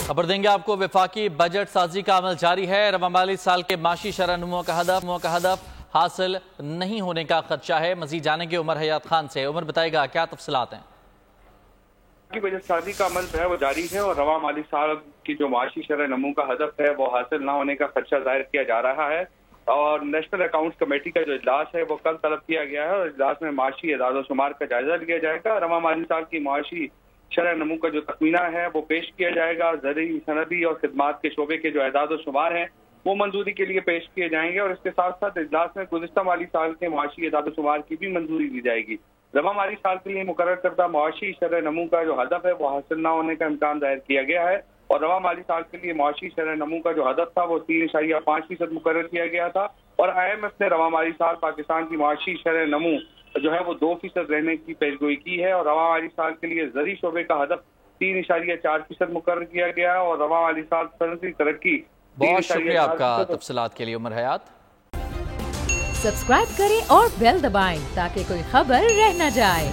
خبر دیں گے آپ کو وفاقی بجٹ سازی کا عمل جاری ہے۔ رواں مالی سال کے معاشی شرح نمو کا ہدف حاصل نہیں ہونے کا خدشہ ہے۔ مزید جانیں گے عمر حیات خان سے۔ عمر بتائے گا کیا تفصیلات ہیں؟ بجٹ سازی کا عمل جو ہے وہ جاری ہے اور رواں مالی سال کی جو معاشی شرح نمو کا ہدف ہے وہ حاصل نہ ہونے کا خدشہ ظاہر کیا جا رہا ہے، اور نیشنل اکاؤنٹس کمیٹی کا جو اجلاس ہے وہ کل طلب کیا گیا ہے، اور اجلاس میں معاشی اعداد و شمار کا جائزہ لیا جائے گا۔ رواں مالی سال کی معاشی شرح نمو کا جو تخمینہ ہے وہ پیش کیا جائے گا۔ زرعی، صنعتی اور خدمات کے شعبے کے جو اعداد و شمار ہیں وہ منظوری کے لیے پیش کیے جائیں گے، اور اس کے ساتھ ساتھ اجلاس میں گزشتہ مالی سال کے معاشی اعداد و شمار کی بھی منظوری دی جائے گی۔ رواں مالی سال کے لیے مقرر کردہ معاشی شرح نمو کا جو ہدف ہے وہ حاصل نہ ہونے کا امکان ظاہر کیا گیا ہے، اور رواں مالی سال کے لیے معاشی شرح نمو کا جو ہدف تھا وہ 3.5% مقرر کیا گیا تھا، اور IMF نے رواں مالی سال پاکستان کی معاشی شرح نمو جو ہے وہ 2% رہنے کی پیشگوئی کی ہے، اور رواں مالی سال کے لیے زرعی شعبے کا ہدف 3.4% مقرر کیا گیا ہے، اور رواں مالی سال صنعتی ترقی۔ بہت شکریہ آپ کا تفصیلات کے لیے عمر حیات۔ سبسکرائب کریں اور بیل دبائیں تاکہ کوئی خبر رہ نہ جائے۔